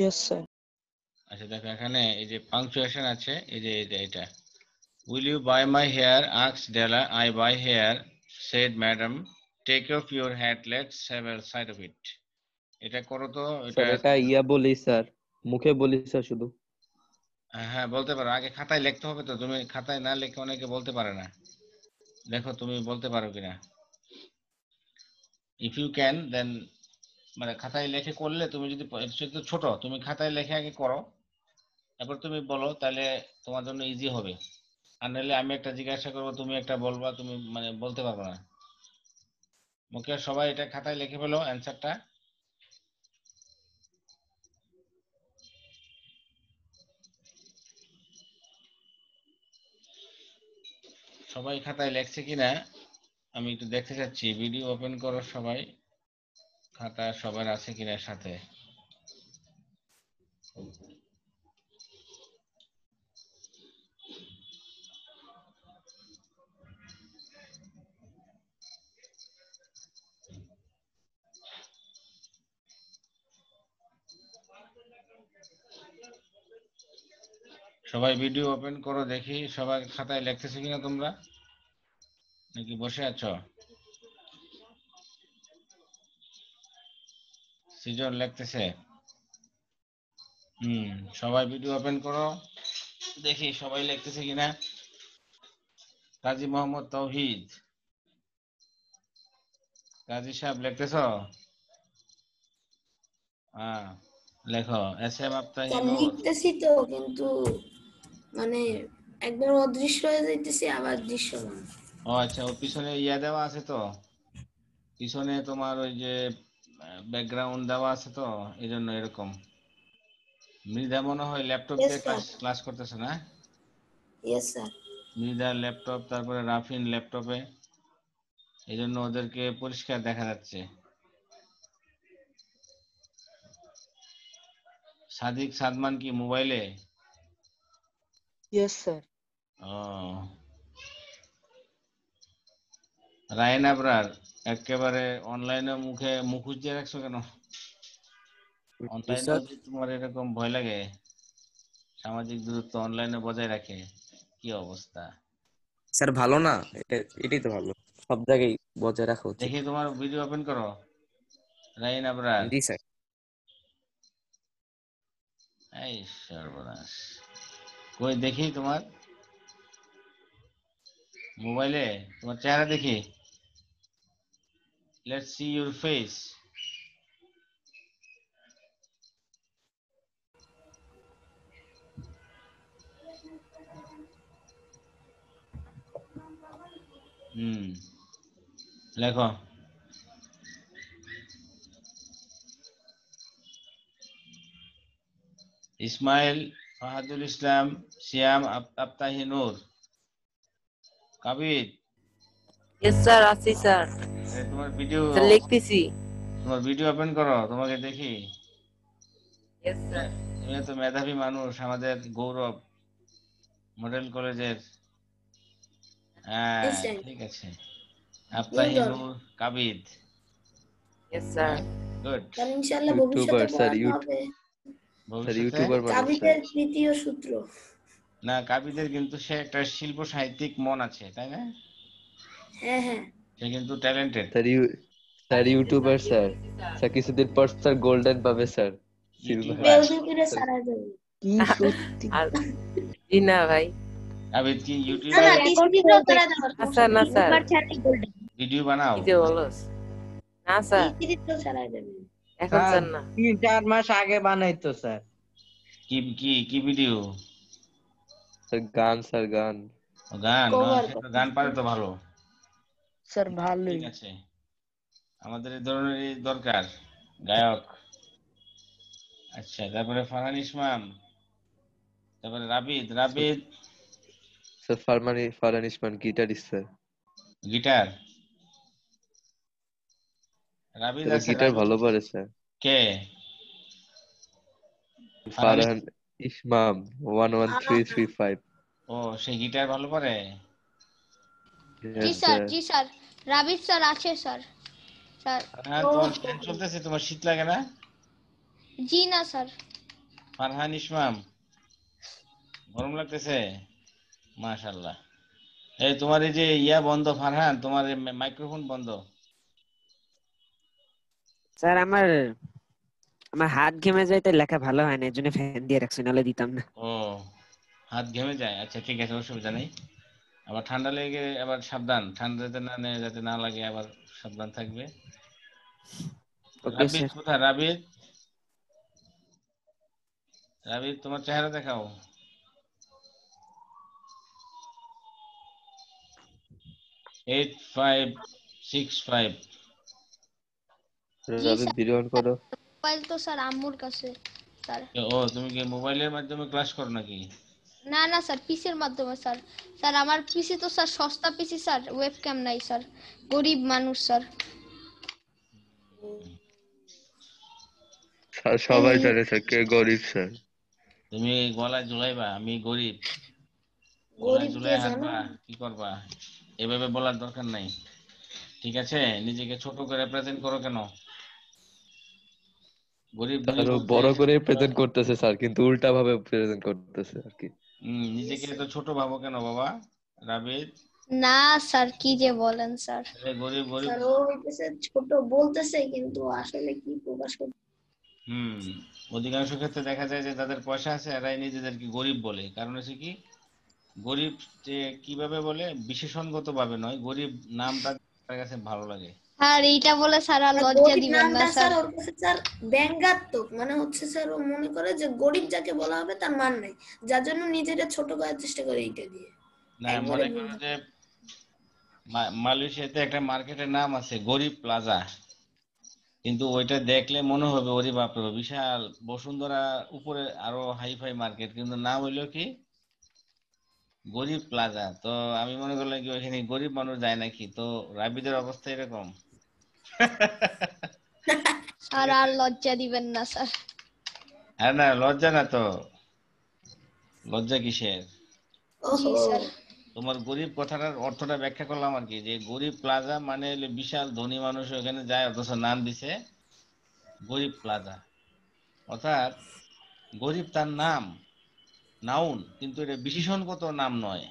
Yes, sir. আচ্ছা দেখো এখানে এই যে পাংচুয়েশন আছে, এই যে এটা will you buy my hair asked Della. I buy hair said madam. Take off your hat, let's have a sight of it. এটা করো তো এটা। স্যার এটা ইয়া বলি স্যার, মুখে বলি স্যার শুধু। হ্যাঁ বলতে পারো, আগে খাতায় লিখতে হবে তো, তুমি খাতায় না লিখে অনেকে বলতে পারে না। দেখো তুমি বলতে পারো কিনা। ইফ ইউ ক্যান দেন, মানে খাতায় লিখে করলে তুমি যদি তো ছোট, তুমি খাতায় লিখে আগে করো, তারপর তুমি বলো, তাহলে তোমার জন্য ইজি হবে। আর নাহলে আমি একটা জিজ্ঞাসা করবো, তুমি একটা বলবা, তুমি মানে বলতে পারবে না। ওকে সবাই এটা খাতায় লিখে ফেলো অ্যান্সারটা। সবাই খাতায় লেখছে কিনা আমি একটু দেখতে চাচ্ছি। ভিডিও ওপেন করো সবাই, খাতা সবার আছে কিনা সাথে। সবাই ভিডিও ওপেন করো, দেখি সবাই খাতায় লিখতেছে কিনা তোমরা, নাকি বসে আছো। সৃজন লিখতেছে। সবাই ভিডিও ওপেন করো, দেখি সবাই লিখতেছে কিনা। কাজী মোহাম্মদ তৌহিদ, কাজী সাহেব লিখতেছ? হ্যাঁ লেখো। S M Aftahinur. লিখতেছি তো, কিন্তু মানে একবার অদৃশ্য হয়ে যাইতেছি, আবার দৃশ্যমান। ও আচ্ছা, ওর পিছনে ইয়া দেওয়া আছে তো, পিছনে তোমার ওই যে ব্যাকগ্রাউন্ড দেওয়া আছে তো, এই জন্য এরকম। মৃধা মনে হয় ল্যাপটপ দিয়ে ক্লাস করতেছে না? Yes sir. মৃধার ল্যাপটপ, তারপরে রাফিন ল্যাপটপে, এই জন্য ওদেরকে পরিষ্কার দেখা যাচ্ছে। সাদিক সাদমান কি মোবাইলে? Yes, sir. ও রায়ন আবরার একেবারে অনলাইনে মুখে মুখোশ দিয়ে রাখছো কেন? অনলাইনে তোমার এরকম ভয় লাগে? সামাজিক দূরত্ব অনলাইনে বজায় রাখে, কি অবস্থা? স্যার ভালো না, এটাই তো ভালো, সব জায়গায় বজায় রাখা উচিত। দেখি তোমার ভিডিও ওপেন করো রায়ন আবরার। জি স্যার। এই সর্বনাশ, কই দেখি তোমার মোবাইলে তোমার চেহারা দেখি। Let's see your face. লেখো। ইসমাইল, ফাহাদুল ইসলাম, সিয়াম আফতাহিনুর, কাবিদ। ইয়েস স্যার, আছি স্যার। তোমার ভিডিও, লিখতেছি। তোমার ভিডিও ওপেন করো, তোমাকে দেখি। Yes sir. তুমি তো মেধাবী মানুষ, আমাদের গৌরব মডেল কলেজের। হ্যাঁ ঠিক আছে, Aftahinur, Kabid. Yes sir. Good. তাহলে ইনশাআল্লাহ ভবিষ্যতে পড়ানো হবে। ভবিষ্যতে কাবিদের তৃতীয় সূত্র। না, কাবিদের কিন্তু সে একটা শিল্প সাহিত্যিক মন আছে, তাই না? হ্যাঁ হ্যাঁ, সে কিন্তু talented. Sir YouTuber sir, sir কিছুদিন পর স্যার গোল্ডেন পাবে স্যার, সিলভার। বেউদুকিরে সারা যাবে। কি সত্যি? জি না ভাই। কাবিদ কি ইউটিউবার? না টিসিও করা যাবে। আচ্ছা না স্যার, ভিডিও বানাও। কি যে বলস? না স্যার, টিসিও সারা যাবে। এখন স্যার না, 3-4 মাস আগে বানাইতো স্যার। কি কি কি ভিডিও? স্যার গান, স্যার গান। গান, গান পারে তো ভালো স্যার ভালোই। ঠিক আছে, আমাদের এই ধরনের দরকার গায়ক। আচ্ছা, তারপরে ফারহান ইসমাম, তারপরে Rabid. Sir Farhan Isman guitarist sir. Guitar, Rabid আছে। গিটার ভালো পারে স্যার। কে? ফারহান ইসমাম 11335। ও, সে গিটার ভালো পারে। জি স্যার, জি স্যার। রাবিদ স্যার আছে স্যার। স্যার হ্যাঁ, তোমার ফ্যান চলতেছে, তোমার শীত লাগে না? জি না স্যার। ফারহান ইসমাম, গরম লাগতেছে? মাশাআল্লাহ। এই তোমার এই যে ইয়া বন্ধ ফারহান, তোমার মাইক্রোফোন বন্ধ। স্যার আমার আমার হাত ঘেমে যায়, তাই লেখা ভালো হয় না, এর জন্য ফ্যান দিয়ে রাখছি, নাহলে দিতাম না। ও, হাত ঘেমে যায়, আচ্ছা ঠিক আছে, অসুবিধা নেই। আবার ঠান্ডা লেগে আবার সাবধান, ঠান্ডা যাতে না লাগে, আবার সাবধান থাকবে। ওকে রাবিদ স্যার। কোথায়? রাবিদ, রাবিদ তোমার চেহারা দেখাও। 8565। জি রাবিদ স্যার, ভিডিও অন করো। মোবাইল তো স্যার আম্মুর কাছে স্যার। ও, তুমি কি মোবাইলের মাধ্যমে ক্লাস করো নাকি? না না স্যার, পিসির মাধ্যমে স্যার। স্যার আমার পিসি তো স্যার সস্তা পিসি স্যার, ওয়েবক্যাম নাই স্যার, গরিব মানুষ স্যার। স্যার সবাই জানে স্যার কে গরিব স্যার। তুমি গলায় ঝুলাইবা আমি গরিব, গলায় গরিব কে ঝুলাই জানো? হাঁটবা, কি করবা? এভাবে বলার দরকার নাই, ঠিক আছে? নিজেকে ছোট করে প্রেজেন্ট করো কেন? গরিব ধনী আরো বলতে বড় করে প্রেজেন্ট করতেছে স্যার, কিন্তু উল্টা ভাবে প্রেজেন্ট করতেছে আর কি। নিজেকে এত ছোট ভাবো কেন বাবা রাবিদ? না স্যার, কি যে বলেন স্যার। গরিব গরিব। স্যার ও হইতেছে ছোট বলতেছে, কিন্তু আসলে কি প্রকাশ করতে। অধিকাংশ ক্ষেত্রে দেখা যায় যে যাদের পয়সা আছে এরাই নিজেদেরকে গরিব বলে, কারণ হচ্ছে কি, গরিব যে কিভাবে বলে, বিশেষণগত ভাবে নয়, গরিব নামটা তার কাছে ভালো লাগে। আর এইটা বলে স্যার আর আর লজ্জা গরিব দিবেন না নামটা স্যার। স্যার ওর কাছে স্যার ব্যঙ্গাত্মক, মানে হচ্ছে স্যার ও মনে করে যে গরিব যাকে বলা হবে তার মান নাই, যার জন্য নিজেরা ছোট করার চেষ্টা করে এইটা দিয়ে। না, একবারে মনে করো যে মালয়েশিয়াতে একটা মার্কেটের নাম আছে গরিব প্লাজা, কিন্তু ওইটা দেখলে মনে হবে ওরে বাপরে বিশাল বসুন্ধরা উপরে আরো হাইফাই মার্কেট, কিন্তু নাম হইলো কি গরিব প্লাজা। তো আমি মনে করলাম কি ওইখানে গরিব মানুষ যায় নাকি, তো রাবিদের অবস্থা এরকম। স্যার আর লজ্জা দিবেন না স্যার। হ্যাঁ, না লজ্জা না তো, লজ্জা কিসের? জি ওহো। স্যার। তোমার গরিব কথাটার অর্থটা ব্যাখ্যা করলাম আর কি, যে গরিব প্লাজা মানে হলো বিশাল ধনী মানুষ ওখানে যায়, অথচ নাম দিছে গরিব প্লাজা। অর্থাৎ গরিব তার নাম, নাউন, কিন্তু এটা বিশেষণগত নাম নয়,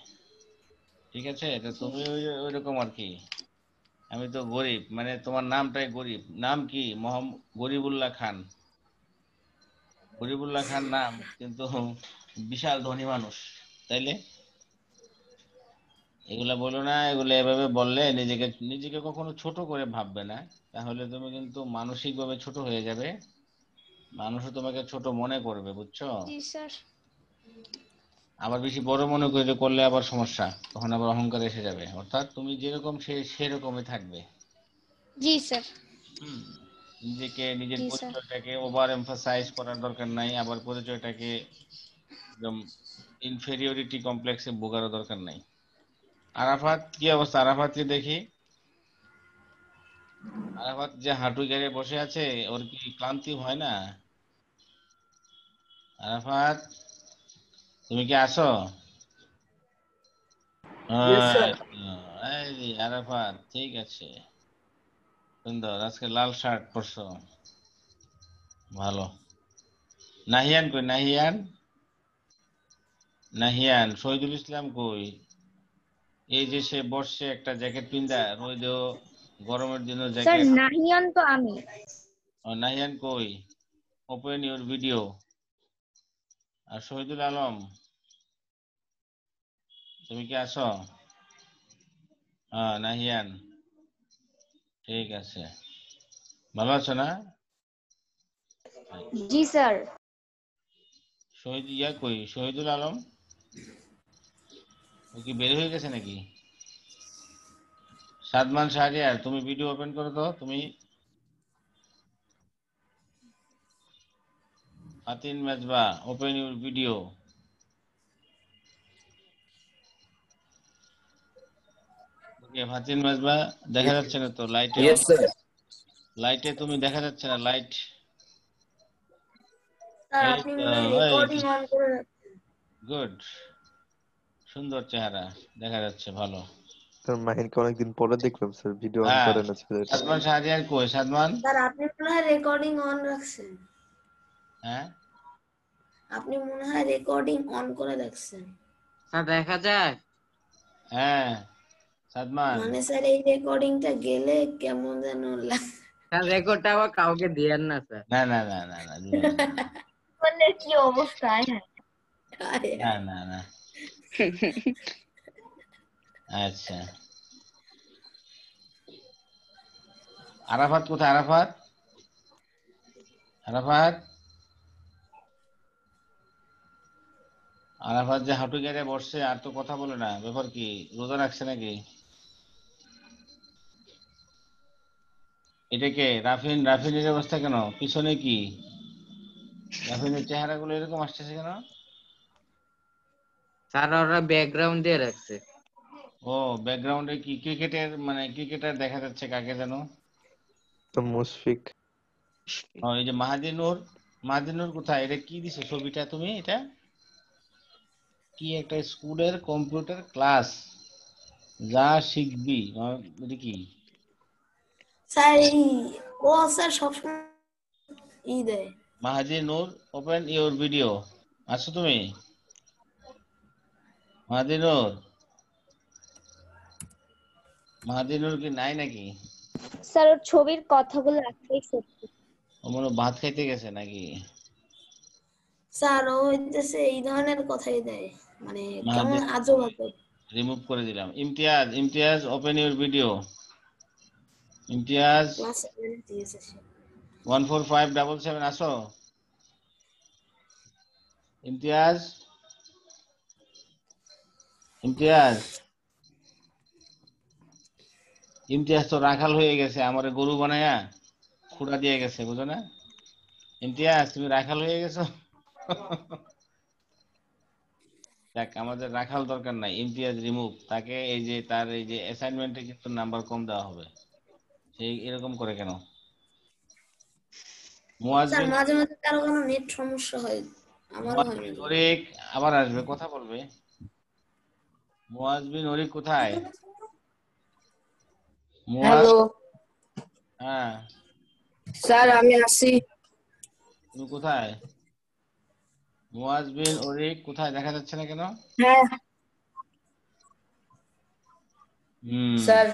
ঠিক আছে? তো তুমি ওইরকম আর কি, আমি তো গরিব মানে তোমার নামটাই গরিব। নাম কি? গরিবুল্লাহ খান। গরিবুল্লাহ খান নাম, কিন্তু বিশাল ধনী মানুষ, তাইলে? এগুলা বলো না, এগুলো এভাবে বললে নিজেকে নিজেকে কখনো ছোট করে ভাববে না, তাহলে তুমি কিন্তু মানসিক ভাবে ছোট হয়ে যাবে, মানুষও তোমাকে ছোট মনে করবে, বুঝছো? জি স্যার। আবার বেশি বড় মনে করে করলে আবার সমস্যা, তখন আবার অহংকার এসে যাবে। অর্থাৎ তুমি যেরকম সেরকমই থাকবে। জি স্যার। হুম, নিজেকে নিজের জি স্যার। পরিচয়টাকে ওভার এমফাসাইজ করার দরকার নাই, আবার পরিচয়টাকে একদম ইনফেরিয়রিটি কমপ্লেক্সে ভোগারও দরকার নাই। আরাফাত কি অবস্থা? আরাফাতকে দেখি। আরাফাত যে হাঁটু গেড়ে বসে আছে, ওর কি ক্লান্তি হয় না? আরাফাত, তুমি কি আসো? এই যে আরাফাত, ঠিক আছে, সুন্দর, আজকে লাল শার্ট পরছো, ভালো। নাহিয়ান কই? নাহিয়ান, নাহিয়ান শহীদুল ইসলাম কই? এই যে সে বসছে একটা জ্যাকেট পিন্দা, রোদেও গরমের জন্য স্যার জ্যাকেট। নাহিয়ান তো আমি। নাহিয়ান কই? Open your video. আর শহীদুল আলম, তুমি কি আসো? হ্যাঁ নাহিয়ান, ঠিক আছে, ভালো আছো না? জি স্যার। কই শহীদুল আলম? ও কি বের হয়ে গেছে নাকি? সাদমান শাহরিয়ার, তুমি ভিডিও ওপেন করো তো। তুমি Fatin Mezba, open your video. Okay Fatin Mezba, দেখা যাচ্ছে না তো লাইটে? Yes, sir. লাইটে তুমি দেখা যাচ্ছে না, লাইট। স্যার এই আপনি তো, মনে হয় রেকর্ডিং অন করে রাখছেন। গুড, সুন্দর চেহারা দেখা যাচ্ছে, ভালো। স্যার মাহিনকে অনেকদিন পরে দেখলাম স্যার, ভিডিও অন হ্যাঁ, করে না ছিল এটা। সাদমান শাহরিয়ার কই? সাদমান, স্যার আপনি মনে হয় রেকর্ডিং অন রাখছেন। হ্যাঁ আপনি মনে হয় রেকর্ডিং অন করে রাখছেন। স্যার দেখা যায়? হ্যাঁ সাদমান, মানে স্যার এই রেকর্ডিংটা গেলে কেমন যেন লাগে। স্যার রেকর্ডটা আবার কাউকে দিয়েন না স্যার। না না না না না দিবেন না। মানে কি অবস্থা? আরে না না না, আচ্ছা। আরাফাত কোথায়? আরাফাত, আরাফাত, আরাফাত যে হাঁটু গেড়ে বসছে আর তো কথা বলে না, ব্যাপার কি? রোজা রাখছে নাকি? এটাকে রাফিন, রাফিনের অবস্থা কেন? পিছনে কি রাফিনের চেহারা গুলো এরকম আসতেছে কেন? স্যার ওরা ব্যাকগ্রাউন্ড দিয়ে রাখছে। ও ব্যাকগ্রাউন্ডে কি ক্রিকেটের, মানে ক্রিকেটার দেখা যাচ্ছে কাকে যেন? তো মুশফিক। ও এই যে মাহাদি নূর, মাহাদি নূর কোথায়? এটা কি দিছো ছবিটা তুমি? এটা কি একটা স্কুলের কম্পিউটার ক্লাস, যা শিখবি এটা কি? স্যার এই ও স্যার সবসময় দেয়। মাহাদি নূর, ওপেন ইউর ভিডিও। আছো তুমি মাহাদি নূর? মাহাদি নূর কি নাই নাকি? স্যার ওর ছবির কথাগুলো একটাই সত্যি। ও মনে হয় ভাত খাইতে গেছে নাকি? স্যার ও হইতেছে এই ধরনের কথাই দেয়, মানে মাহাদি কেমন আজব আজব। রিমুভ করে দিলাম। Imtiaz, Imtiaz open your video. Imtiaz class 7 দিয়েছে সে। 14577 আসো। ইমতিয়াজ, ইমতিয়াজ, ইমতিয়াজ তো রাখাল হয়ে গেছে, আমারে গরু বানায়া খুঁড়া দিয়ে গেছে, বুঝো না? ইমতিয়াজ তুমি রাখাল হয়ে গেছো। দেখ আমাদের রাখাল দরকার নাই, ইমতিয়াজ রিমুভ। তাকে এই যে তার এই যে অ্যাসাইনমেন্টে কিন্তু নাম্বার কম দেওয়া হবে। সেই এরকম করে কেন? মুয়াজ স্যার বিন, মাঝে মাঝে কারো কোনো নেট সমস্যা হয়, আমারও মুয়াজ হয় বিন মাঝে মাঝে। ওরিক আবার আসবে, কথা বলবে। মুয়াজ বিন ওরিক কোথায়? মুয়াজ, হ্যালো হ্যাঁ স্যার, আমি আসি। তুমি কোথায়? মুয়াজ বিন ওরিক কোথায়? দেখা যাচ্ছে না কেন? হ্যাঁ হুম, স্যার।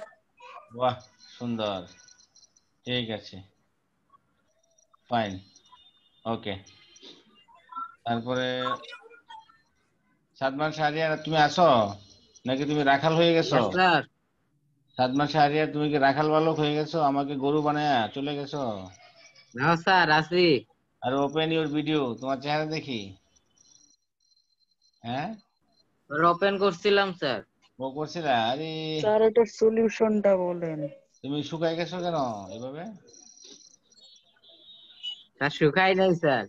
বাহ সুন্দর, ঠিক আছে, ফাইন, ওকে। তারপরে সাদমান শাহরিয়ার তুমি আছো নাকি তুমি রাখাল হয়ে গেছো? Yes, sir. সাদমান শাহরিয়ার তুমি কি রাখাল বালক হয়ে গেছো, আমাকে গরু বানায়া চলে গেছো? না স্যার আছি। আর ওপেন ইউর ভিডিও, তোমার চেহারা দেখি। হ্যাঁ ওপেন করছিলাম স্যার। ও করছিলা? আরে স্যার এটার সলিউশনটা বলেন। তুমি শুকাই গেছো কেন এভাবে? স্যার শুকাই নাই স্যার।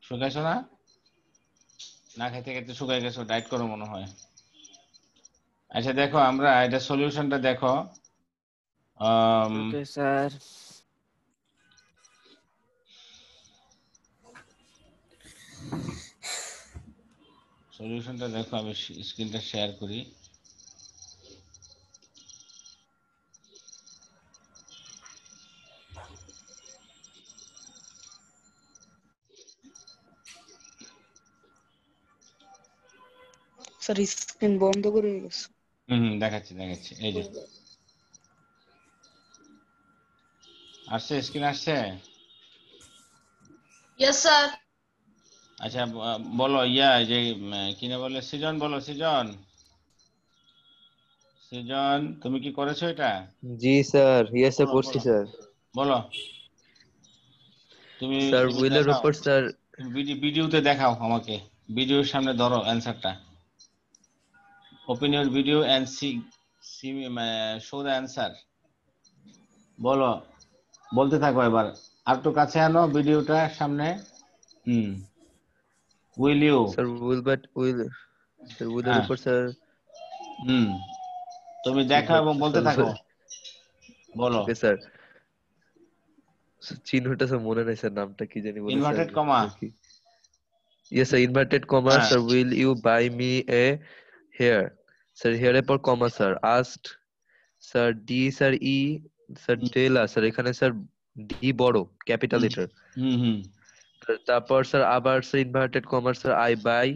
শুকাইছো না? না খাইতে খাইতে শুকাই গেছো, ডায়েট করো মনে হয়। আচ্ছা দেখো, আমরা এটা সলিউশনটা দেখো। Okay sir. সলিউশনটা দেখো, আমি স্ক্রিনটা শেয়ার করি। স্যার স্ক্রিন বন্ধ করে গেছে। দেখাচ্ছি দেখাচ্ছি, এই যে আসছে, স্ক্রিন আসছে। Yes sir. আচ্ছা বলো ইয়া যে কি না বলে, সৃজন বলো, সৃজন, সৃজন তুমি কি করেছো এটা? জি স্যার, ইয়েস স্যার বলো করছি বলো স্যার। বলো, তুমি স্যার তুমি হুইলের দেখাও, উপর স্যার। তুমি ভিডিওতে দেখাও আমাকে, ভিডিওর সামনে ধরো অ্যান্সারটা। Open your video and see show the answer. বলো, বলতে থাকো এবার, আর একটু কাছে আনো ভিডিওটা সামনে। Will you, sir will, sir হুইলের হ্যাঁ উপর স্যার। তুমি দেখাও এবং বলতে থাকো, বলো। Okay sir. চিহ্নটা স্যার মনে নাই স্যার, নামটা কি জানি বলে স্যার। ইনভার্টেড কমা, কি? ইয়েস স্যার, ইনভার্টেড কমা হ্যাঁ sir. Will you buy me a hair sir, হেয়ারের পর comma sir. Asked sir, D sir, E sir, টেলা স্যার, এখানে স্যার ডি বড় ক্যাপিটাল লেটার। হুম হুম তারপর স্যার আবার sir inverted comma sir I buy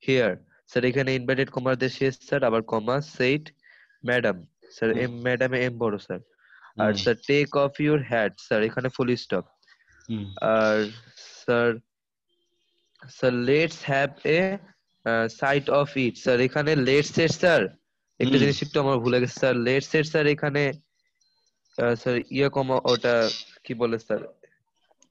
here sir এখানে inverted comma দিয়ে শেষ স্যার আবার comma said madam sir M ম্যাডামে এম বড় স্যার আর sir take off your hat sir এখানে full stop R sir sir let's have a sight of it sir এখানে let's এর স্যার একটা জিনিস একটু আমার ভুলে গেছে স্যার লেটস এর স্যার এখানে স্যার ইয়ে কমা ওটা কি বলে স্যার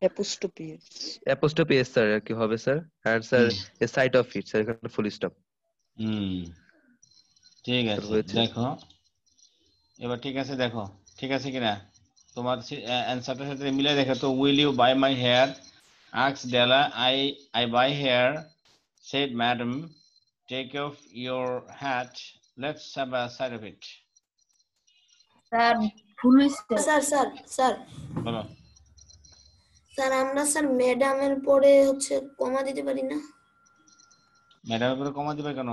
অ্যাপোস্ট্রফি এস স্যার কি হবে sir and sir a sight of it sir এখানে ফুল স্টপ ঠিক আছে দেখো এবার ঠিক আছে দেখো ঠিক আছে কিনা তোমার অ্যানসারটার সাথে মিলে দেখো তো will you buy my hair ask Della I buy hair said madam take off your hat let's have a side of it sir ভুল হইছে স্যার বলো স্যার আমরা স্যার ম্যাডামের পরে হচ্ছে কমা দিতে পারি না ম্যাডামের পরে কমা দিবে কেন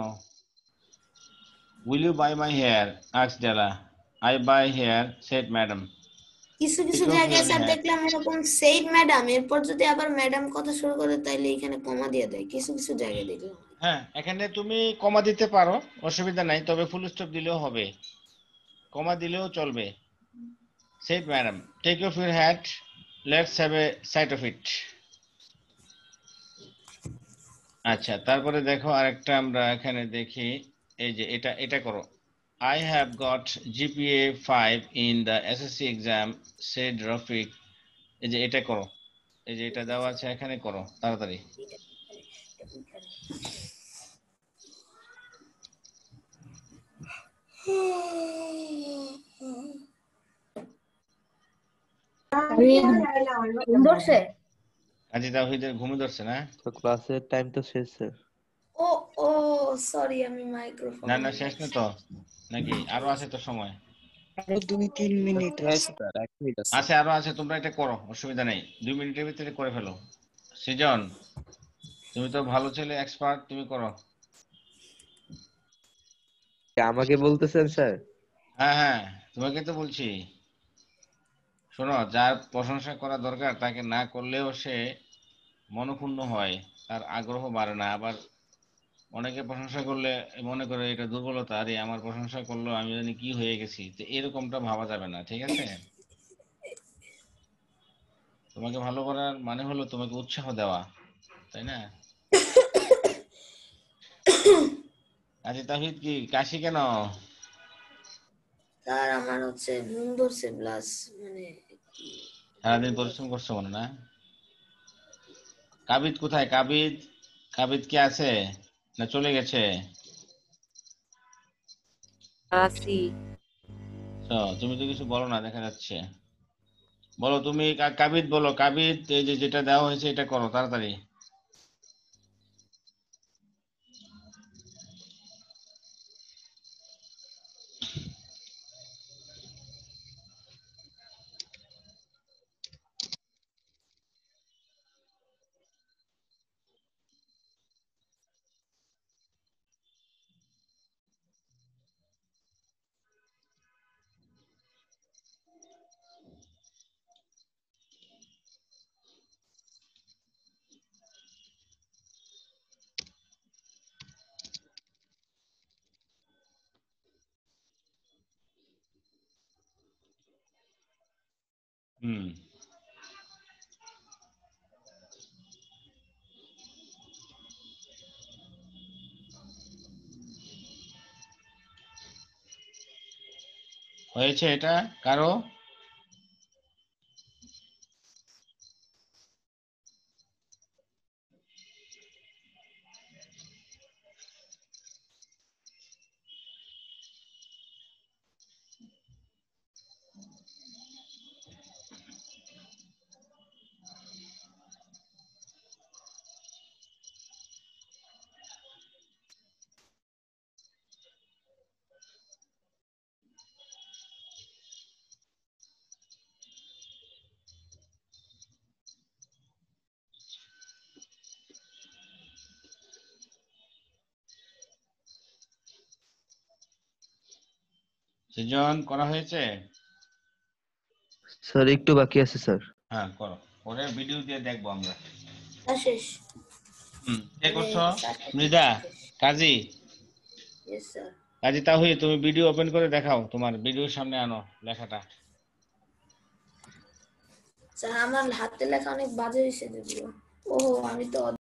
will you buy my hair ask Della I buy hair said madam কিছু কিছু জায়গায় স্যার দেখলাম এরকম সেইড ম্যাডাম এরপর যদি আবার ম্যাডাম কথা শুরু করে তাইলে এখানে কমা দিয়ে দেয় কিছু কিছু জায়গায় দেখলাম হ্যাঁ এখানে তুমি কমা দিতে পারো অসুবিধা নাই তবে ফুল স্টপ দিলেও হবে কমা দিলেও চলবে said madam take off your hat let's have a sight of it আচ্ছা তারপরে দেখো আরেকটা আমরা এখানে দেখি এই যে এটা করো I have got GPA 5 in the SSC exam said Rafiq এই যে এটা করো এই যে এটা দেওয়া আছে এখানে করো তাড়াতাড়ি কাজী তাওহীদের ঘুম ধরছে না তো ক্লাসের টাইম তো শেষ স্যার ও ও সরি আমি মাইক্রোফোন না শেষ না তো নাকি আরো আছে তো সময় আরো 2-3 মিনিট আছে আচ্ছা আরো আছে তোমরা এটা করো অসুবিধা নেই 2 মিনিটের ভিতরে করে ফেলো সৃজন তুমি তো ভালো ছেলে এক্সপার্ট তুমি করো আমাকে বলতেছেন স্যার হ্যাঁ তোমাকে তো বলছি শোনো যার প্রশংসা করা দরকার তাকে না করলেও সে মনক্ষুণ্ণ হয় তার আগ্রহ বাড়ে না আবার অনেকে প্রশংসা করলে মনে করে এটা দুর্বলতা আরে আমার প্রশংসা করলো আমি জানি কি হয়ে গেছি তো এরকমটা ভাবা যাবে না ঠিক আছে তোমাকে ভালো করার মানে হলো তোমাকে উৎসাহ দেওয়া তাই না কাজী তাওহীদ কি কাশি কেন স্যার আমার হচ্ছে ঘুম ধরছে প্লাস মানে সারাদিন পরিশ্রম করছো মনে না কাবিদ কোথায় কাবিদ কি আছে না চলে গেছে আসি তুমি তো কিছু বলো না দেখা যাচ্ছে বলো তুমি কাবিদ বলো কাবিদ এই যে যেটা দেওয়া হয়েছে এটা করো তাড়াতাড়ি হয়েছে এটা কারো সৃজন করা হয়েছে স্যার একটু বাকি আছে স্যার হ্যাঁ করো পরে ভিডিও দিয়ে দেখবো আমরা শেষ। কে করছো? মৃদা, কাজী। Yes sir. কাজী তাহিদ, তুমি ভিডিও ওপেন করে দেখাও, তোমার ভিডিওর সামনে আনো লেখাটা। স্যার আমার হাতে লেখা অনেক বাজে হয়েছে যদিও। ওহো, আমি তো